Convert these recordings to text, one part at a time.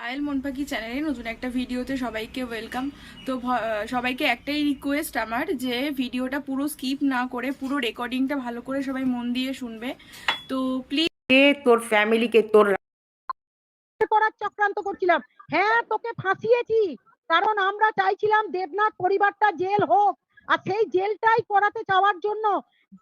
পায়েল মনপাখি চ্যানেলে নতুন একটা ভিডিওতে সবাইকে ওয়েলকাম। তো সবাইকে একটাই রিকোয়েস্ট আমার, যে ভিডিওটা পুরো স্কিপ না করে পুরো রেকর্ডিংটা ভালো করে সবাই মন দিয়ে শুনবে। তো প্লিজ তোর ফ্যামিলিকে তোর করার চক্রান্ত করছিলাম। হ্যাঁ, তোকে ফাঁসিয়েছি, কারণ আমরা চাইছিলাম দেবনাথ পরিবারটা জেল হোক, আর সেই জেলটাই করাতে চাওয়ার জন্য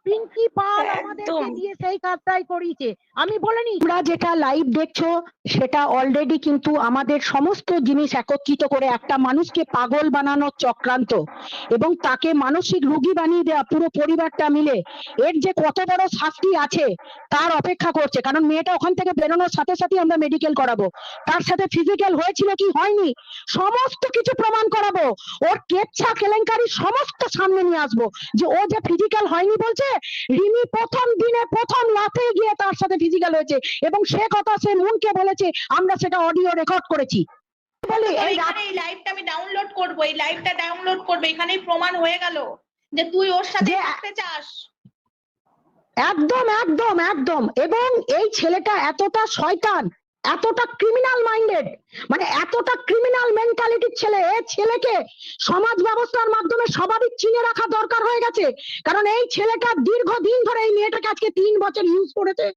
পিঙ্কি পাল আমাদেরকে দিয়ে সেই কাজটাই করিয়েছে। আমি বলিনি, তোমরা যেটা লাইভ দেখছো সেটা অলরেডি কিন্তু আমাদের সমস্ত জিনিস একত্রিত করে একটা মানুষকে পাগল বানানোর চক্রান্ত এবং তাকে মানসিক রোগী বানিয়ে দেওয়া পুরো পরিবারটা মিলে। এর যে কত বড় শাস্তি আছে তার অপেক্ষা করছে, কারণ মেয়েটা ওখান থেকে বেরোনোর সাথে সাথে আমরা মেডিকেল করাবো, তার সাথে ফিজিক্যাল হয়েছিল কি হয়নি সমস্ত কিছু প্রমাণ করাবো, ওর কেচ্ছা কেলেঙ্কারি সমস্ত সামনে নিয়ে আসবো। যে ও যে ফিজিক্যাল হয়নি বলছে, রিমি প্রথম দিনে প্রথম রাতে গিয়ে তার সাথে ফিজিক্যাল হয়েছে এবং সে কথা সে মুনকে বলেছে, আমরা সেটা অডিও রেকর্ড করেছি। এই লাইভটা আমি ডাউনলোড করব, এই লাইভটা ডাউনলোড করবে, এখানেই প্রমাণ হয়ে গেল যে তুই ওর সাথে থাকতে চাস। একদম একদম একদম। এবং এই ছেলেটা এতটা শয়তান, এতটা ক্রিমিনাল মাইন্ডেড, মানে এতটা ক্রিমিনাল মেন্টালিটির ছেলে, এই ছেলেকে সমাজ ব্যবস্থার মাধ্যমে স্বাভাবিক চিনে রাখা দরকার হয়ে গেছে। কারণ এই ছেলেটা দীর্ঘদিন ধরে এই মেয়েটাকে আজকে 3 বছর ইউজ করেছে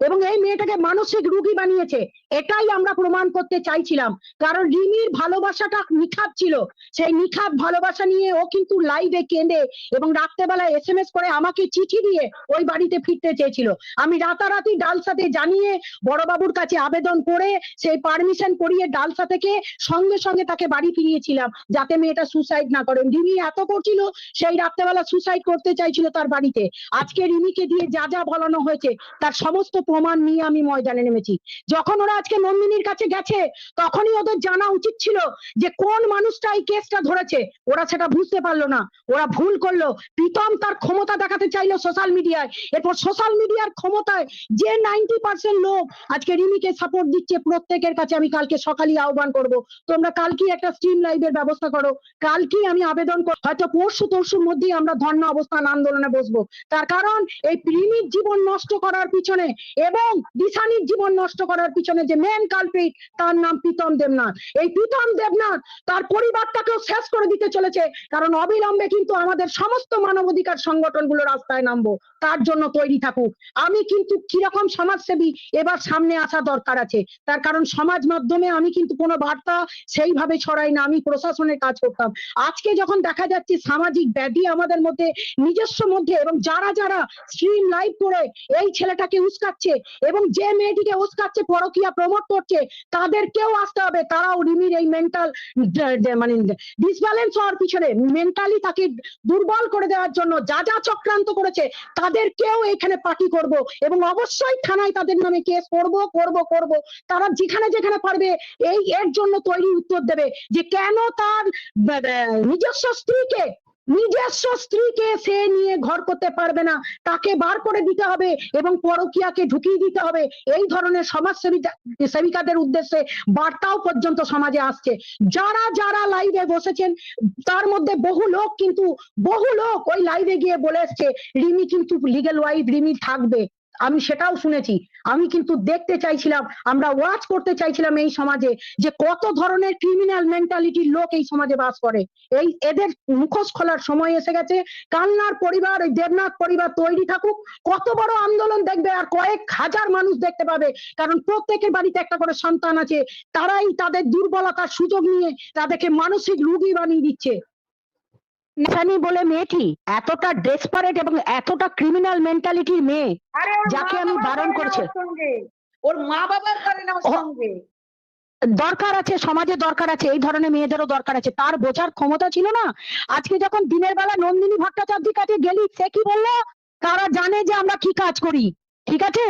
এবং এই মেয়েটাকে মানসিক রোগী বানিয়েছে। এটাই আমরা প্রমাণ করতে চাইছিলাম, কারণ রিমির ভালোবাসাটা নিখাত ছিল, সেই নিখাত ভালোবাসা নিয়ে ও কিন্তু লাইভে কেঁদে এবং রাত্রেবেলা SMS করে আমাকে চিঠি দিয়ে ওই বাড়িতে ফিরতে চেয়েছিল। আমি রাতারাতি ডালসাতে জানিয়ে বড়বাবুর কাছে আবেদন করে সেই পারমিশন করিয়ে ডালসা থেকে সঙ্গে সঙ্গে তাকে বাড়ি ফিরিয়েছিলাম, যাতে মেয়েটা সুসাইড না করেন। রিমি এত করছিল, সেই রাত্রেবেলা সুসাইড করতে চাইছিল তার বাড়িতে। আজকে রিমিকে দিয়ে যা যা বলানো হয়েছে তার সমস্ত প্রমাণ নিয়ে আমি ময়দানে নেমেছি। যখন ওরা আজকে নন্দিনীর কাছে গেছে তখনই ওদের জানা উচিত ছিল যে কোন মানুষটা এই কেসটা ধরেছে। ওরা সেটা বুঝতে পারলো না, ওরা ভুল করলো। প্রীতম তার ক্ষমতা দেখাতে চাইলো সোশ্যাল মিডিয়ায়, এরপর সোশ্যাল মিডিয়ার ক্ষমতায় যে 90% লোক আজকে রিমিকে সাপোর্ট দিচ্ছে, প্রত্যেকের কাছে আমি কালকে সকালে আহ্বান করব, তোমরা কালকেই একটা স্ট্রিম লাইভের ব্যবস্থা করো। কালকেই আমি আবেদন হয়তো পরশুর মধ্যেই আমরা ধর্ণা অবস্থান আন্দোলনে বসবো। তার কারণ এই রিমির জীবন নষ্ট করার পিছনে এবং দিশানির জীবন নষ্ট করার পিছনে যে মেন কালপ্রিট, তার নাম প্রীতম দেবনাথ। এই প্রীতম দেবনাথ তার পরিবারটাকেও শেষ করে দিতে চলেছে, কারণ অবিলম্বে কিন্তু আমাদের সমস্ত মানবাধিকার সংগঠনগুলো রাস্তায় নামবো, তার জন্য তৈরি থাকুক। আমি কিন্তু কিরকম সমাজসেবী এবার সামনে আসা দরকার আছে, তার কারণ সমাজ মাধ্যমে আমি কিন্তু কোনো বার্তা সেইভাবে ছড়াই না, আমি প্রশাসনের কাজ করতাম। আজকে যখন দেখা যাচ্ছে সামাজিক ব্যাধি আমাদের মধ্যে নিজস্ব মধ্যে, এবং যারা যারা স্ট্রিম লাইভ করে এই ছেলেটাকে উস্কাচ্ছে এবং যে মেয়েটিকে উস্কাচ্ছে পরকীয়া প্রমোট করছে, তাদেরকেও আসতে হবে। তারাও রিমির এই মেন্টাল মানে ডিসব্যালেন্স হওয়ার পিছনে, মেন্টালি তাকে দুর্বল করে দেওয়ার জন্য যা যা চক্রান্ত করেছে তাদেরকেও এখানে পার্টি করব এবং অবশ্যই থানায় তাদের নামে কেস করব করব করব। তারা যেখানে যেখানে পারবে এর জন্য তৈরি উত্তর দেবে যে কেন তার নিজস্ব স্ত্রীকে সে নিয়ে ঘর করতে পারবে না, তাকে বার করে দিতে হবে এবং পরকীয়াকে ঢুকিয়ে দিতে হবে। এই ধরনের সেবিকাদের উদ্দেশ্যে বার্তাও পর্যন্ত সমাজে আসছে। যারা যারা লাইভে বসেছেন তার মধ্যে বহু লোক ওই লাইভে গিয়ে বলে এসছে রিমি কিন্তু লিগ্যাল ওয়াইফ, রিমি থাকবে। আমি সেটাও শুনেছি। আমি কিন্তু দেখতে চাইছিলাম, আমরা ওয়াচ করতে চাইছিলাম এই সমাজে যে কত ধরনের ক্রিমিনাল মেন্টালিটির লোক এই সমাজে বাস করে। এদের মুখোশ খোলার সময় এসে গেছে। কান্নার পরিবার, ওই দেবনাথ পরিবার তৈরি থাকুক, কত বড় আন্দোলন দেখবে আর কয়েক হাজার মানুষ দেখতে পাবে, কারণ প্রত্যেকের বাড়িতে একটা করে সন্তান আছে। তারাই তাদের দুর্বলতার সুযোগ নিয়ে তাদেরকে মানসিক রোগী বানিয়ে দিচ্ছে। নিশানি বলে মেয়েটি এতটা ডেসপারেট এবং এতটা ক্রিমিনাল মেন্টালিটির মেয়ে, যাকে আমি বারণ করেছি। ওর মা বাবার করে না ওর সঙ্গে দরকার আছে, সমাজে দরকার আছে, এই ধরনের মেয়েদেরও দরকার আছে। তার বোঝার ক্ষমতা ছিল না। আজকে যখন দিনের বেলা নন্দিনী ভট্টাচার্যের কাছে গেলি, সে কি বললো? তারা জানে যে আমরা কি কাজ করি, ঠিক আছে?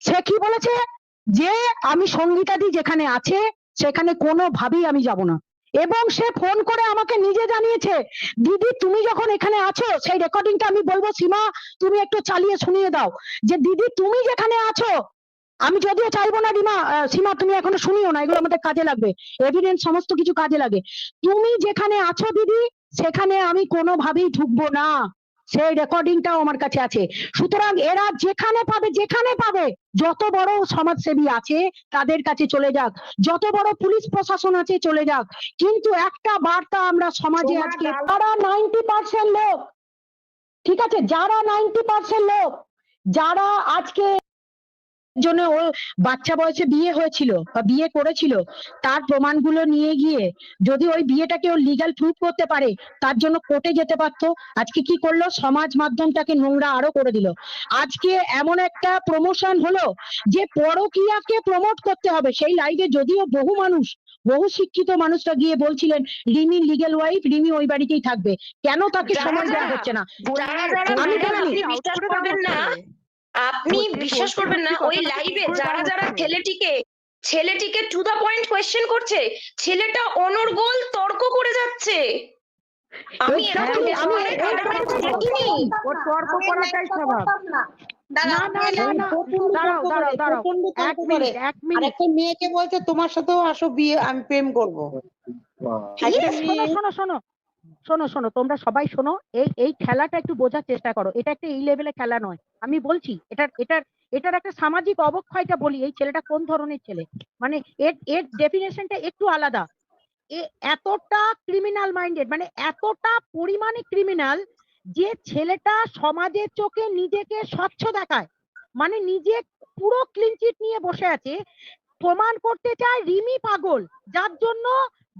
সে কি বলেছে? যে আমি সঙ্গীতাদি যেখানে আছে সেখানে কোনোভাবেই আমি যাব না। এবং সে ফোন করে আমাকে নিজে জানিয়েছে, দিদি তুমি যখন এখানে আছো, সেই রেকর্ডিংটা আমি বলবো, সীমা তুমি একটু চালিয়ে শুনিয়ে দাও, যে দিদি তুমি যেখানে আছো, আমি যদিও চাইবো না রিমা, সীমা তুমি এখনো শুনিও না, এগুলো আমাদের কাজে লাগবে, এভিডেন্স সমস্ত কিছু কাজে লাগে। তুমি যেখানে আছো দিদি, সেখানে আমি কোনোভাবেই ঢুকবো না, সেই রেকর্ডিংটাও আমার কাছে আছে। সুতরাং এরা যেখানে পাবে যত বড় সমাজসেবী আছে তাদের কাছে চলে যাক, যত বড় পুলিশ প্রশাসন আছে চলে যাক, কিন্তু একটা বার্তা আমরা সমাজে আজকে যারা 90% লোক, ঠিক আছে, যারা 90% লোক যারা আজকে জন্য ও বাচ্চা বয়সে বিয়ে হয়েছিল বা বিয়ে করেছিল, তার প্রমাণগুলো নিয়ে গিয়ে যদি ওই বিয়েটাকে ও লিগ্যাল প্রুফ করতে পারে তার জন্য কোর্টে যেতে পারতো। আজকে কি করলো, সমাজ মাধ্যমটাকে নোংরা আরো করে দিল। আজকে এমন একটা প্রমোশন হলো যে পরকীয়াকে প্রমোট করতে হবে। সেই লাইভে যদিও বহু শিক্ষিত মানুষরা গিয়ে বলছিলেন রিমি লিগ্যাল ওয়াইফ, রিমি ওই বাড়িতেই থাকবে, কেন তাকে সময় দেওয়া হচ্ছে না? আমি বলিনি, বিশ্বাস করবেন না, আপনি বিশ্বাস করবেন না, ওই লাইভে যারা যারা ছেলেটিকে টু দা পয়েন্ট কোয়েশ্চেন করছে, ছেলেটা অনর্গল তর্ক করে যাচ্ছে। আমি দেখিনি। ওর তর্ক করাটাই স্বভাব। একটা মেয়েকে বলছে তোমার সাথেও আসো বিয়ে, আমি প্রেম করবো। শোনো তোমরা সবাই শোনো, এই খেলাটা একটু বোঝার চেষ্টা করো। এটা একটা এই লেভেলে খেলা নয়। আমি বলছি এটার একটা সামাজিক অবক্ষয়টা বলি। এই ছেলেটা কোন ধরনের ছেলে, মানে এর ডেফিনেশনটা একটু আলাদা। এতটা ক্রিমিনাল মাইন্ডেড, মানে এতটা পরিমাণে ক্রিমিনাল যে ছেলেটা সমাজের চোখে নিজেকে স্বচ্ছ দেখায়, মানে নিজে পুরো ক্লিন চিট নিয়ে বসে আছে, প্রমাণ করতে চায় রিমি পাগল, যার জন্য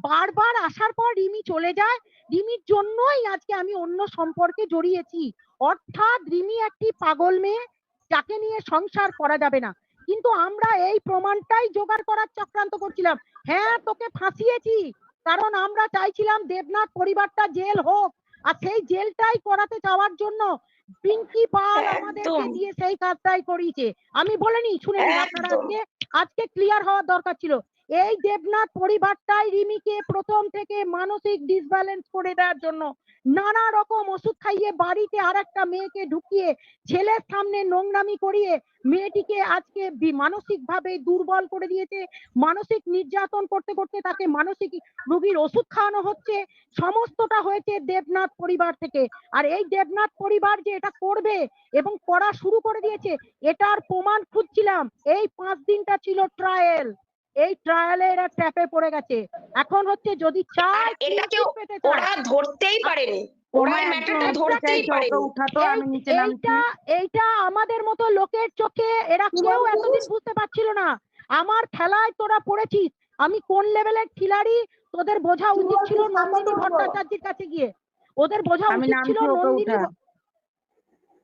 বারবার আসার পর রিমি চলে যায়। রিমির জন্যই আজকে আমি অন্য সম্পর্কে জড়িয়েছি। অর্থাৎ রিমি একটি পাগল মেয়ে, যাকে নিয়ে সংসার করা যাবে না। কিন্তু আমরা এই প্রমাণটাই জোগাড় করার চক্রান্ত করছিলাম। হ্যাঁ, তোকে ফাঁসিয়েছি, কারণ আমরা চাইছিলাম দেবনাথ পরিবারটা জেল হোক, আর সেই জেলটাই করাতে যাওয়ার জন্য পিঙ্কি পাল আমাদেরকে দিয়ে সেই কাজটাই করিয়েছে। আমি বলিনি, শুনে নিন আপনারা, আজকে ক্লিয়ার হওয়ার দরকার ছিল। এই দেবনাথ পরিবারটাই রিমিকে প্রথম থেকে মানসিক ডিসব্যালেন্স করে দেওয়ার জন্য নানা রকম ওষুধ খাইয়ে বাড়িতে আর একটা মেয়েকে ঢুকিয়ে ছেলের সামনে নোংরামি করিয়ে মেয়েটিকে আজকে মানসিক ভাবে দুর্বল করে দিয়েছে। মানসিক নির্যাতন করতে করতে তাকে মানসিক রোগীর ওষুধ খাওয়ানো হচ্ছে। সমস্তটা হয়েছে দেবনাথ পরিবার থেকে। আর এই দেবনাথ পরিবার যে এটা করবে এবং করা শুরু করে দিয়েছে, এটার প্রমাণ খুঁজছিলাম। এই 5 দিনটা ছিল ট্রায়াল, এই ট্রায়ালে এরা ট্র্যাপে পড়ে গেছে। এখন হচ্ছে যদি চায় এটাকে ওরা ধরতেই পারেনি, ওরা ম্যাটারটা ধরতেই পারেনি। এইটা আমাদের মতো লোকের চোখে এরা কেউ এতদিন বুঝতে পারছিল না। আমার খেলায় তোরা পড়েছিস, আমি কোন লেভেলের খিলাড়ি তোদের বোঝা উচিত ছিল নন্দিনী ভট্টাচার্যের কাছে গিয়ে। ওদের বোঝা উচিত ছিল নন্দিনী,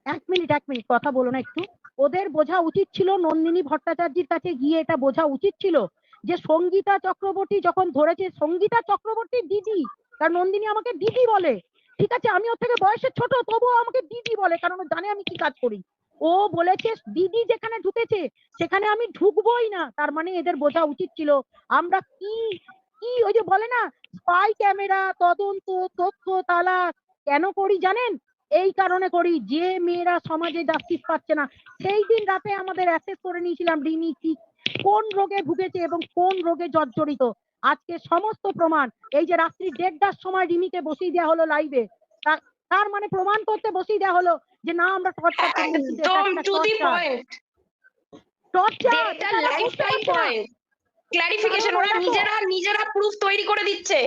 এক মিনিট কথা বলো না একটু। ওদের বোঝা উচিত ছিল নন্দিনী ভট্টাচার্যের কাছে গিয়ে, এটা বোঝা উচিত ছিল যে সঙ্গীতা চক্রবর্তী যখন ধরেছে, সঙ্গীতা চক্রবর্তীর দিদি, কারণ নন্দিনী আমাকে দিদি বলে, ঠিক আছে, আমি ওর থেকে বয়সে ছোট, তবুও আমাকে দিদি বলে, কারণ ও জানে আমি কি কাজ করি। ও বলেছে দিদি যেখানে ঢুকেছে সেখানে আমি ঢুকবোই না। তার মানে এদের বোঝা উচিত ছিল আমরা কি ওই যে বলে না স্পাই ক্যামেরা, তদন্ত, তথ্য তালা কেন করি জানেন? এই কারণে করি, যে মেয়েরা সমাজে জাস্টিস পাচ্ছে না। সেই দিন রাতে আমাদের অ্যাসেস করে নিয়েছিলাম রিমি ঠিক কোন রোগে ভুগেছে এবং কোন রোগে জর্জরিত। আজকে সমস্ত প্রমাণ, এই যে রাত্রি 1:30টার সময় রিমিকে বসিয়ে দেওয়া হলো লাইভে, তার মানে প্রমাণ করতে বসিয়ে দেওয়া হলো যে না আমরা টর্চার করি। একদম to the point, torture live time point clarification, ওরা নিজেরা প্রুফ তৈরি করে দিচ্ছে।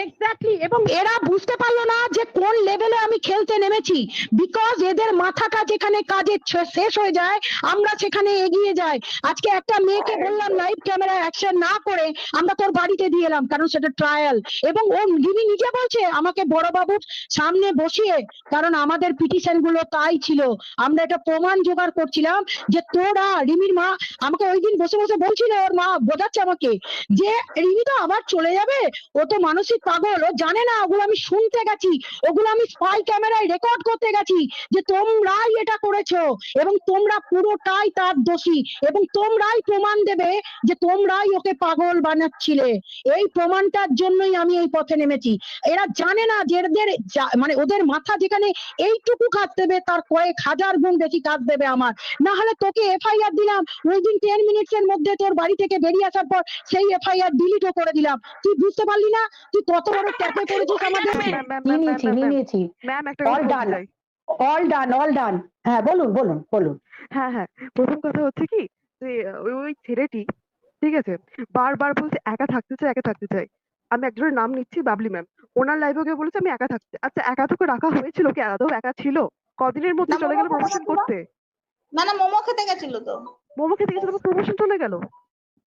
এক্স্যাক্টলি, এবং এরা বুঝতে পারলো না যে কোন লেভেলে আমি খেলতে নেমেছি। বিকজ এদের মাথাটা যেখানে কাজে শেষ হয়ে যায় আমরা সেখানে এগিয়ে যাই। আজকে একটা মেয়েকে বললাম লাইভ ক্যামেরা অ্যাকশন না করে আমরা তোর বাড়িতে দিয়ে এলাম, কারণ সেটা ট্রায়াল। এবং ও রিমি নিজে বলছে আমাকে বড়বাবুর সামনে বসিয়ে, কারণ আমাদের পিটিশন গুলো তাই ছিল, আমরা এটা প্রমাণ জোগাড় করছিলাম যে তোরা, রিমির মা আমাকে ওই দিন বসে বসে বলছিল, ওর মা বোঝাচ্ছে আমাকে যে রিমি তো আবার চলে যাবে, ও তো মানসিক পাগল, ও জানে না। ওগুলো আমি শুনতে গেছি, ওগুলো আমি স্পাই ক্যামেরায় রেকর্ড করতে গেছি যে তোমরাই এটা করেছো এবং তোমরা পুরোটাই তার দোষী, এবং তোমরাই প্রমাণ দেবে যে তোমরাই ওকে পাগল বানাচ্ছিলে। এই প্রমাণটার জন্যই আমি এই পথে নেমেছি। এরা জানে না যে এদের মানে ওদের মাথা যেখানে এইটুকু কাজ দেবে তার কয়েক হাজার গুণ বেশি কাজ দেবে আমার। না হলে তোকে এফআইআর দিলাম, উইদিন 10 মিনিটস এর মধ্যে তোর বাড়ি থেকে বেরিয়ে আসার পর সেই এফআইআর ডিলিটও করে দিলাম। তুই বুঝতে পারলি না? তুই কত বড় ট্যাপে করেছিস আমাদের? নিয়ে নিয়েছি ম্যাম একটা অল কথা ডান বলতে চাই। All done. হ্যাঁ বলুন বলুন বলুন। হ্যাঁ, প্রথম কথা হচ্ছে কি যে ওই ছেলেটি ঠিক আছে বারবার বলছে একা থাকতে চাই। আমি একজনের নাম নিচ্ছি, বাবলি ম্যাম। ওনার লাইভে গিয়ে বলেছে আমি একা থাকতে। আচ্ছা, একা তোকে রাখা হয়েছিল কি? আদৌ একা ছিল? কদিনের মধ্যে না, চলে গেল প্রমোশন করতে। না মোমো খেতে গেছিল তো। মোমো খেতে গেছিল, প্রমোশন চলে গেল।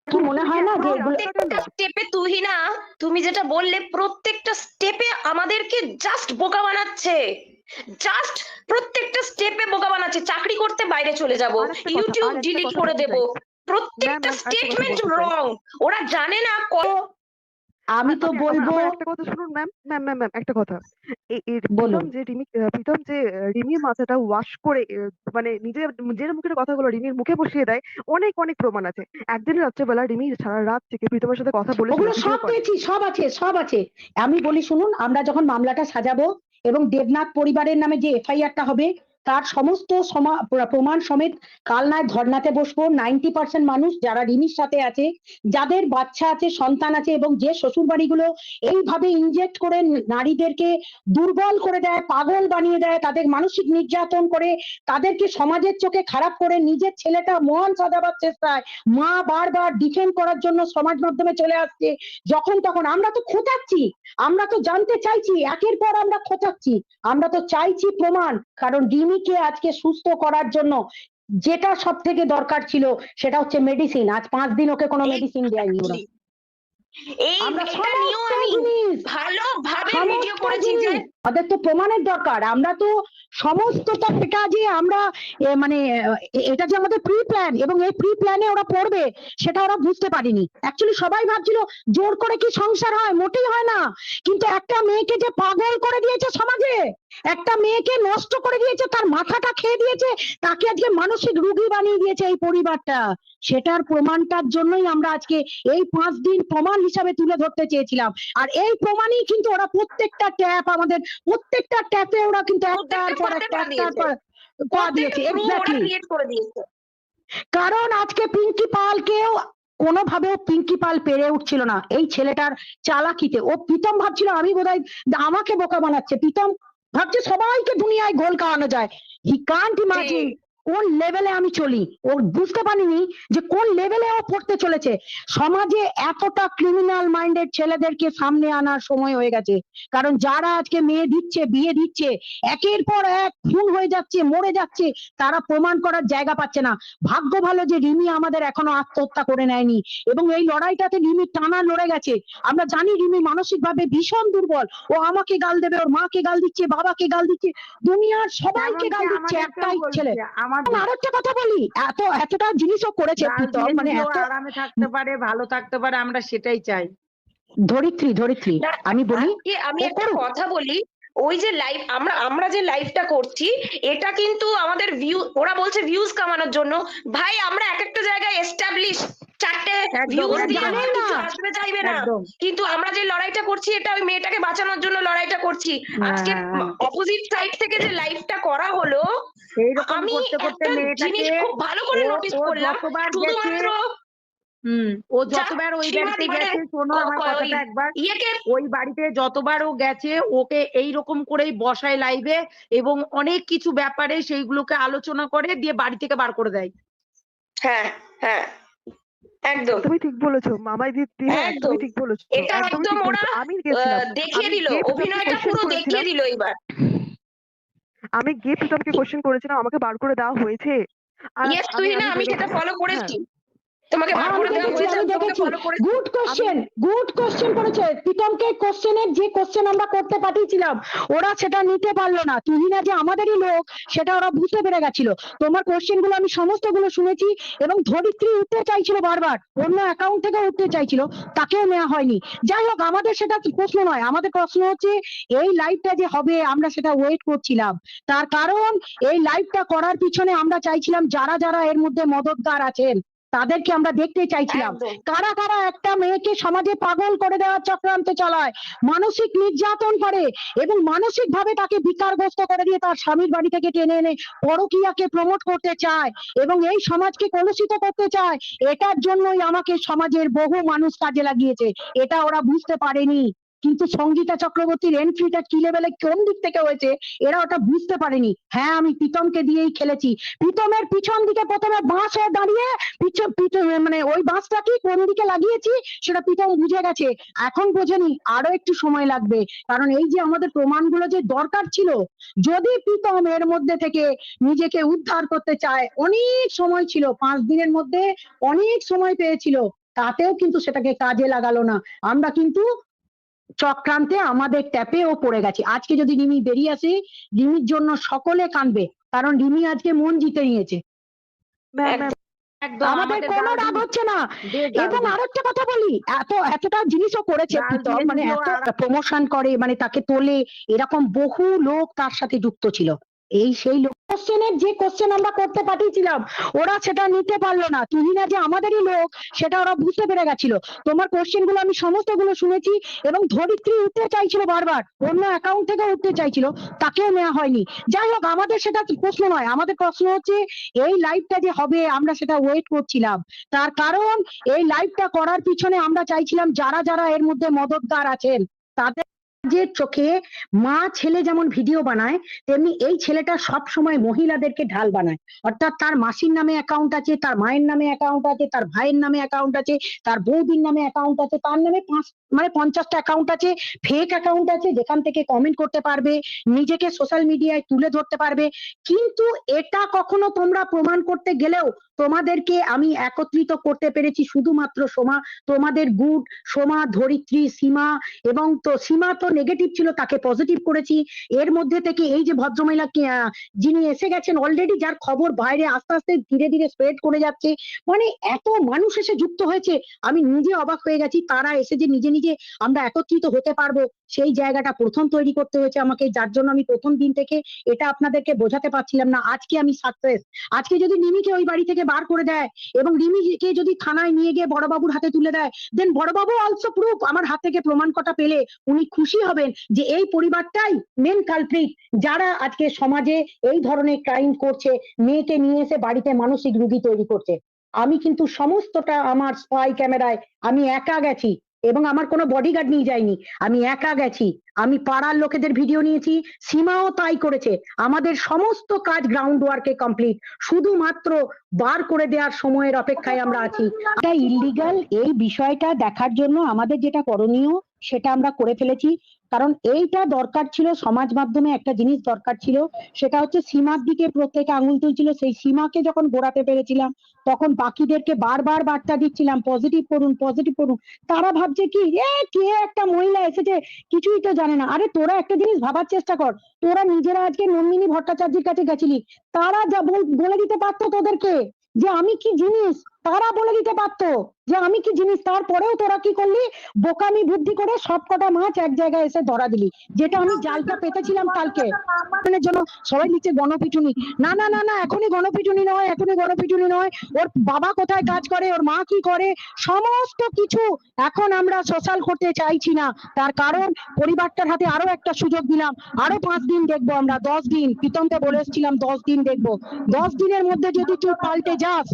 কি মনে হয় না যে এগুলো প্রত্যেকটা স্টেপে তুহিনা, তুমি যেটা বললে প্রত্যেকটা স্টেপে আমাদেরকে জাস্ট বোকা বানাচ্ছে, জাস্ট প্রত্যেকটা স্টেপে বোকা বানাচ্ছে। চাকরি করতে বাইরে চলে যাব, আরেকটা কথা, ইউটিউব আরেকটা ডিলিট কথা করে বলতে দেব, চাই। প্রত্যেকটা ম্যাম, আরেকটা কথা স্টেটমেন্ট বলতে চাই। রং। ওরা জানে না আমি তো ওকে, বলবো আমার একটা কথা শুনুন ম্যাম, একটা কথা। বলুন। প্রীতম যে রিমির মাথাটা ওয়াশ করে মানে নিজের মুখের কথাগুলো রিমির মুখে বসিয়ে দেয়, অনেক প্রমাণ আছে। একদিন রাত্রেবেলা রিমি সারা রাত থেকে প্রীতমের সাথে কথা বলেছিল, ওগুলো ভিডিও সব কলে। পেয়েছি, সব আছে। আমি বলি শুনুন, আমরা যখন মামলাটা সাজাবো এবং দেবনাথ পরিবারের নামে যে এফআইআরটা হবে তার সমস্ত প্রমাণ সমেত কাল নয় ধর্নাতে বসবো। 90% মানুষ যারা রিমির সাথে আছে, যাদের বাচ্চা আছে, সন্তান আছে, এবং যে শ্বশুর বাড়িগুলো এইভাবে ইনজেক্ট করে নারীদেরকে দুর্বল করে দেয়, পাগল বানিয়ে দেয়, তাদের মানসিক নির্যাতন করে, তাদেরকে সমাজের চোখে খারাপ করে নিজের ছেলেটা মহান সাজাবার চেষ্টায় মা বারবার ডিফেন্ড করার জন্য সমাজ মাধ্যমে চলে আসছে। যখন তখন আমরা তো খোঁচাচ্ছি, আমরা তো জানতে চাইছি, একের পর আমরা খোঁচাচ্ছি, আমরা তো চাইছি প্রমাণ। কারণ রিমিকে আজকে সুস্থ করার জন্য যেটা সব থেকে দরকার ছিল সেটা হচ্ছে মেডিসিন। আজ 5 দিন ওকে কোনো মেডিসিন দেয়নি ওরা। আমরা এটা নিয়েও সমস্ত আমি জিনিস ভালোভাবে ভিডিও সমস্ত করেছি যে জিনিস ওদের তো প্রমাণের দরকার। আমরা তো সমস্তটা, এটা যে আমরা মানে এটা যে আমাদের প্রি প্ল্যান এবং এই প্রি প্ল্যানে ওরা পড়বে সেটা ওরা বুঝতে পারেনি। অ্যাকচুয়ালি সবাই ভাবছিল জোর করে কি সংসার হয়, মোটেই হয় না। কিন্তু একটা মেয়েকে যে পাগল করে দিয়েছে সমাজে, একটা মেয়েকে নষ্ট করে দিয়েছে, তার মাথাটা খেয়ে দিয়েছে, তাকে আজকে মানসিক রোগী বানিয়ে দিয়েছে এই পরিবারটা, সেটার প্রমাণটার জন্যই আমরা আজকে এই 5 দিন প্রমাণ হিসাবে তুলে ধরতে চেয়েছিলাম। আর এই প্রমাণই কিন্তু ওরা প্রত্যেকটা ট্যাপ, আমাদের প্রত্যেকটা ট্যাপে ওরা কিন্তু একটার পর একটা দিয়েছে। এক্স্যাক্টলি, ক্রিয়েট করে দিয়েছে। কারণ আজকে পিঙ্কি পালকেও কোনোভাবেও পিঙ্কি পাল পেরে উঠছিল না এই ছেলেটার চালাকিতে। ও প্রীতম ভাবছিল আমি বোধহয় আমাকে বোকা বানাচ্ছে, প্রীতম ভাবছে সবাইকে দুনিয়ায় গোল খাওয়ানো যায়। হি কান্ট ইমাজিন কোন লেভেলে আমি চলি। ও বুঝতে পারিনি যে কোন লেভেলে ও পড়তে চলেছে। সমাজে এতটা ক্রিমিনাল মাইন্ডেড ছেলেদেরকে সামনে আনার সময় হয়ে গেছে। কারণ যারা আজকে মেয়ে দিচ্ছে, বিয়ে দিচ্ছে, একের পর এক খুন হয়ে যাচ্ছে, মরে যাচ্ছে, তারা প্রমাণ করার জায়গা পাচ্ছে না। ভাগ্য ভালো যে রিমি আমাদের এখনো আত্মহত্যা করে নেয়নি, এবং এই লড়াইটাতে রিমি টানা লড়ে গেছে। আমরা জানি রিমি মানসিক ভাবে ভীষণ দুর্বল। ও আমাকে গাল দেবে, ওর মাকে গাল দিচ্ছে, বাবাকে গাল দিচ্ছে, দুনিয়ার সবাইকে গাল দিচ্ছে একটাই ছেলে। আরেকটা কথা বলি, এতটা জিনিসও করেছে প্রীতম, মানে এত আরামে থাকতে পারে, ভালো থাকতে পারে, আমরা সেটাই চাই। ধরিত্রী আমি বলি, আমি একটা কথা বলি, ওই যে লাইভ আমরা যে লাইভটা করছি এটা কিন্তু আমাদের ওরা বলছে ভিউজ কামানোর জন্য। ভাই আমরা এক একটা জায়গায় এস্টাবলিশ 4টে ভিউজ দিয়ে জানেন না। কিছু আসবে চাইবে না, কিন্তু আমরা যে লড়াইটা করছি এটা ওই মেয়েটাকে বাঁচানোর জন্য লড়াইটা করছি। আজকে অপোজিট সাইড থেকে যে লাইভটা করা হলো, আমি একটা জিনিস খুব ভালো করে নোটিস করলাম, শুধুমাত্র ও যতবার ওই বাড়িতে গেছে, শোনো আমার কথাটা একবার, ওই বাড়িতে যতবার ও গেছে ওকে এইরকম করেই বসায় লাইভে, এবং অনেক কিছু ব্যাপারে সেইগুলোকে আলোচনা করে দিয়ে বাড়ি থেকে বার করে দেয়। হ্যাঁ একদম তুমি ঠিক বলেছো মামাই দিদি, একদমই ঠিক বলেছো। এটা একদম ওরা আমি গেছিলাম, দেখিয়ে দিল, অভিনয়টা পুরো দেখিয়ে দিল। এবার আমি গিয়ে প্রীতমকে কোশ্চেন করেছিলাম, আমাকে বার করে দেওয়া হয়েছে। ইয়েস তুই না, আমি সেটা ফলো করেছি, তোমাকে বার করে দেওয়া হয়েছে, আমি তোমাকে ফলো করেছি। গুড কোশ্চেন করেছে প্রীতমকে। কোশ্চেনের যে কোশ্চেন আমরা করতে পাঠিয়েছিলাম ওরা সেটা নিতে পারলো না। তুহিনা যে আমাদেরই লোক সেটা ওরা বুঝতে পেরে গেছিল। তোমার কোশ্চেন গুলো আমি সমস্তগুলো শুনেছি, এবং ধরিত্রী উঠতে চাইছিল বারবার, অন্য অ্যাকাউন্ট থেকে উঠতে চাইছিল, তাকেও নেওয়া হয়নি। যাই হোক, আমাদের সেটা প্রশ্ন নয়, আমাদের প্রশ্ন হচ্ছে এই লাইভটা যে হবে আমরা সেটা ওয়েট করছিলাম। তার কারণ এই লাইভটা করার পিছনে আমরা চাইছিলাম যারা যারা এর মধ্যে মদতগার আছেন তাদেরকে আমরা দেখতে চাইছিলাম, কারা কারা একটা মেয়েকে সমাজে পাগল করে দেওয়ার চক্রান্ত চালায়, মানসিক নির্যাতন করে, এবং মানসিক ভাবে তাকে বিকারগ্রস্ত করে দিয়ে তার স্বামীর বাড়ি থেকে টেনে এনে পরকীয়াকে প্রমোট করতে চায় এবং এই সমাজকে কলুষিত করতে চায়। এটার জন্যই আমাকে সমাজের বহু মানুষ কাজে লাগিয়েছে, এটা ওরা বুঝতে পারেনি। কিন্তু সঙ্গীতা চক্রবর্তীর এন্ট্রিটা কি লেভেলে কোন দিক থেকে হয়েছে এরা ওটা বুঝতে পারেনি। হ্যাঁ, আমি প্রীতমকে দিয়েই খেলেছি। প্রীতমের পিছন দিকে প্রথমে বাঁশ হয়ে দাঁড়িয়ে মানে ওই বাঁশটা কি কোন দিকে লাগিয়েছি সেটা প্রীতম বুঝে গেছে, এখন বোঝেনি, আরো একটু সময় লাগবে। কারণ এই যে আমাদের প্রমাণগুলো যে দরকার ছিল, যদি প্রীতম এর মধ্যে থেকে নিজেকে উদ্ধার করতে চায়, অনেক সময় ছিল, 5 দিনের মধ্যে অনেক সময় পেয়েছিল, তাতেও কিন্তু সেটাকে কাজে লাগালো না। আমরা কিন্তু চক্রান্তে আমাদের ট্যাপেও পড়ে গেছি। আজকে যদি রিমি বেরিয়ে আসে, রিমির জন্য সকলে কাঁদবে, কারণ রিমি আজকে মন জিতে নিয়েছে। ম্যাম একদম আমাদের কোনো রাগ হচ্ছে না। এবং আরেকটা কথা বলি, এতটা জিনিসও করেছে গাল প্রীতম, দিয়ে মানে দিল এত প্রমোশন করে, মানে তাকে তোলে, এরকম বহু লোক তার সাথে যুক্ত ছিল। এই সেই লোক কোশ্চেনের যে কোশ্চেন আমরা করতে পাঠিয়েছিলাম, ওরা সেটা নিতে পারলো না। তুহিনা যে আমাদেরই লোক সেটা ওরা বুঝতে পেরে গেছিল। তোমার কোশ্চেন গুলো আমি সমস্ত গুলো শুনেছি, এবং ধরিত্রী উঠতে চাইছিল বারবার, অন্য অ্যাকাউন্ট থেকে উঠতে চাইছিল, তাকেও নেওয়া হয়নি। যাই হোক, আমাদের সেটা প্রশ্ন নয়, আমাদের প্রশ্ন হচ্ছে এই লাইভটা যে হবে আমরা সেটা ওয়েট করছিলাম। তার কারণ এই লাইভটা করার পিছনে আমরা চাইছিলাম যারা যারা এর মধ্যে মদতগার আছেন তাদের যে চোখে মা ছেলে যেমন ভিডিও বানায়, তেমনি এই ছেলেটা সব সময় মহিলাদেরকে ঢাল বানায়। অর্থাৎ তার মাসির নামে অ্যাকাউন্ট আছে, তার মায়ের নামে অ্যাকাউন্ট আছে, তার ভাইয়ের নামে অ্যাকাউন্ট আছে, তার বৌদির নামে অ্যাকাউন্ট আছে, তার নামে 50টা অ্যাকাউন্ট আছে, ফেক অ্যাকাউন্ট আছে, যেখান থেকে কমেন্ট করতে পারবে, নিজেকে সোশ্যাল মিডিয়ায় তুলে ধরতে পারবে। কিন্তু এটা কখনো তোমরা প্রমাণ করতে গেলেও তোমাদেরকে আমি একত্রিত করতে পেরেছি শুধুমাত্র সোমা, তোমাদের গুড, সোমা, ধরিত্রী, সীমা, এবং তো সীমা তো নেগেটিভ ছিল, তাকে পজিটিভ করেছি। এর মধ্যে থেকে এই যে ভদ্রমহিলা যিনি এসে গেছেন অলরেডি, যার খবর বাইরে আস্তে আস্তে ধীরে ধীরে স্প্রেড করে যাচ্ছে, মানে এত মানুষ এসে যুক্ত হয়েছে, আমি নিজে অবাক হয়ে গেছি। তারা এসে যে নিজে নিজে আমরা একত্রিত হতে পারবো, সেই জায়গাটা প্রথম তৈরি করতে হয়েছে আমাকে, যার জন্য আমি প্রথম দিন থেকে এটা আপনাদেরকে বোঝাতে পারছিলাম না। আজকে আমি সাকসেস। আজকে যদি রিমিকে ওই বাড়ি থেকে বার করে দেয় এবং রিমিকে যদি থানায় নিয়ে গিয়ে বড়বাবুর হাতে তুলে দেয়, দেন বড়বাবু অলসো প্রুফ, আমার হাত থেকে প্রমাণ কটা পেলে উনি খুশি হবেন যে এই পরিবারটাই মেন কালপ্রিট, যারা আজকে সমাজে এই ধরনের ক্রাইম করছে, মেয়েকে নিয়ে এসে বাড়িতে মানসিক রোগী তৈরি করছে। আমি কিন্তু সমস্তটা আমার স্পাই ক্যামেরায় আমি একা গেছি, এবং আমার কোনো বডিগার্ড নিয়ে যায়নি, আমি একা গেছি। আমি পাড়ার লোকেদের ভিডিও নিয়েছি, সীমাও তাই করেছে। আমাদের সমস্ত কাজ গ্রাউন্ড ওয়ার্কে কমপ্লিট, শুধুমাত্র বার করে দেওয়ার সময়ের অপেক্ষায় আমরা আছি। এটা ইল্লিগাল, এই বিষয়টা দেখার জন্য আমাদের যেটা করণীয় সেটা আমরা করে ফেলেছি। কারণ এইটা দরকার ছিল, সমাজ মাধ্যমে একটা জিনিস দরকার ছিল, সেটা হচ্ছে সীমার দিকে প্রত্যেকে আঙুল তুলছিল। সেই সীমাকে যখন ঘোরাতে পেরেছিলাম, তখন বাকিদেরকে বারবার বার্তা দিচ্ছিলাম পজিটিভ করুন, পজিটিভ করুন। তারা ভাবছে কি, কে একটা মহিলা এসেছে, কিছুই তো জানে না। আরে তোরা একটা জিনিস ভাবার চেষ্টা কর, তোরা নিজেরা আজকে নন্দিনী ভট্টাচার্যের কাছে গেছিলি, তারা যা বলে দিতে পারতো তোদেরকে যে আমি কি জিনিস, তারা বলে দিতে পারতো যে আমি কি জিনিস। তারপরেও তোরা কি করলি, বোকামি বুদ্ধি করে সবকটা মাছ এক জায়গায় এসে ধরা দিলি, যেটা আমি জালটা পেতেছিলাম কালকে। জন্য সবাই লিখছে গণপিটুনি। না না না না, এখনই গণপিটুনি নয়, এখনই গণপিটুনি নয়। ওর বাবা কোথায় কাজ করে, ওর মা কি করে, সমস্ত কিছু এখন আমরা সোশ্যাল করতে চাইছি না। তার কারণ পরিবারটার হাতে আরো একটা সুযোগ দিলাম, আরো 5 দিন দেখবো আমরা, 10 দিন। প্রীতমকে বলে এসেছিলাম 10 দিন দেখবো। 10 দিনের মধ্যে যদি তুই পাল্টে যাস,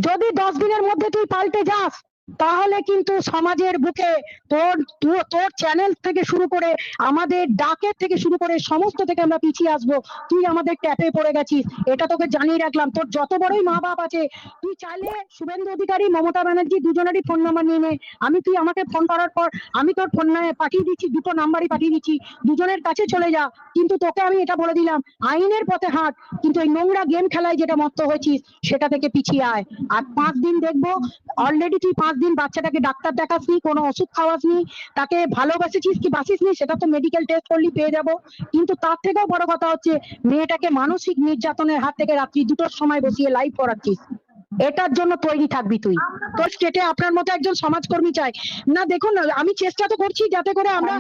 যদি 10 দিনের মধ্যে তুই পাল্টে যাস, তাহলে কিন্তু সমাজের বুকে তোর চ্যানেল থেকে শুরু করে আমাদের ডাকের থেকে শুরু করে সমস্ত থেকে আমরা পিছিয়ে আসবো। তুই আমাদের ট্যাপে পড়ে গেছিস, এটা তোকে জানিয়ে রাখলাম। তোর যত বড়ই মা বাপ আছে, তুই চাইলে শুভেন্দু অধিকারী, মমতা ব্যানার্জি দুজনেরই ফোন নাম্বার নিয়ে নে। তুই আমাকে ফোন করার পর আমি তোর ফোন পাঠিয়ে দিচ্ছি, 2টো নাম্বারই পাঠিয়ে দিচ্ছি, দুজনের কাছে চলে যা। কিন্তু তোকে আমি এটা বলে দিলাম, আইনের পথে হাঁট, কিন্তু এই নোংরা গেম খেলায় যেটা মত্ত হয়েছিস সেটা থেকে পিছিয়ে আয়। আর 5 দিন দেখবো। অলরেডি তুই 5 দিন বাচ্চাটাকে ডাক্তার দেখাসনি, কোনো ওষুধ খাওয়াসনি, তাকে ভালোবাসেছিস কি বাসিসনি সেটা তো মেডিকেল টেস্ট করলি পেয়ে যাবো। কিন্তু তার থেকেও বড় কথা হচ্ছে, মেয়েটাকে মানসিক নির্যাতনের হাত থেকে রাত্রি 2টোর সময় বসিয়ে লাইভ করাচ্ছিস। এটার জন্য তৈরি থাকবি তুই। তোর স্টেটে আপনার মতো একজন সমাজকর্মী চাই না। দেখুন, আমি চেষ্টা তো করছি যাতে করে আমরা,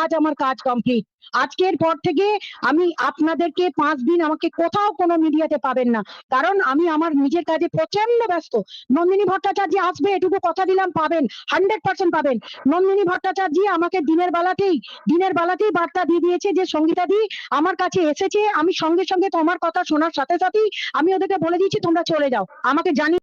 আজ আমার কাজ কমপ্লিট। আজকের পর থেকে আমি আপনাদেরকে 5 দিন আমাকে কোথাও কোনো মিডিয়াতে পাবেন না, কারণ আমি আমার নিজের কাজে প্রচন্ড ব্যস্ত। নন্দিনী ভট্টাচার্য আসবে, এটুকু কথা দিলাম, পাবেন, 100% পাবেন। নন্দিনী ভট্টাচার্য আমাকে দিনের বেলাতেই বার্তা দিয়ে দিয়েছে যে সঙ্গীতা দি আমার কাছে এসেছে, আমি সঙ্গে সঙ্গে তোমার কথা শোনার সাথে সাথেই আমি ওদেরকে বলে দিয়েছি তোমরা চলে যাও। আমাকে জানি